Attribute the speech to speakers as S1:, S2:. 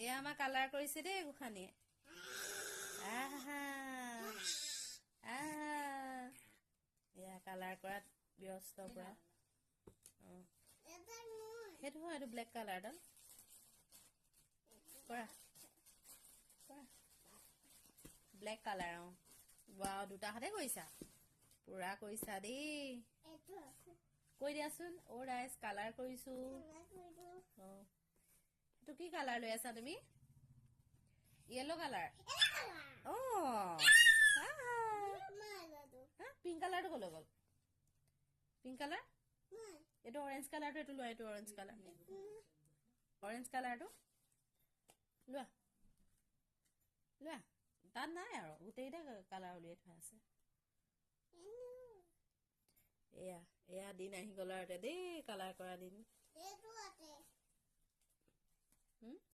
S1: এয়া আমাৰ কালাৰ কৰিছে দেই গোসানীয়ে আহা এয়া কালাৰ কৰাত ব্যস্ত পুৰা সেইটো হয় এইটো ব্লেক কালাৰডাল কৰা ব্লেক কালাৰ ৱাও দুটা হাতে কৰিছা পুৰা কৰিছা দেই কৈ দিয়াচোন ৰাইজ কালাৰ কৰিছো এইটো কি কালাৰ লৈ আছা তুমি ইয়েলো কালাৰ পিংক কালাৰটো কলৈ গ'ল পিংক কালাৰ এইটো অৰেঞ্জ কালাৰটো এইটো লোৱা এইটো অৰেঞ্জ কালাৰটো লোৱা লোৱা তাত নাই আৰু গোটেইকেইটা কালাৰ উলিয়াই থোৱা আছে এয়া দিন আহি গ'ল আৰু দেই কালাৰ কৰা দিন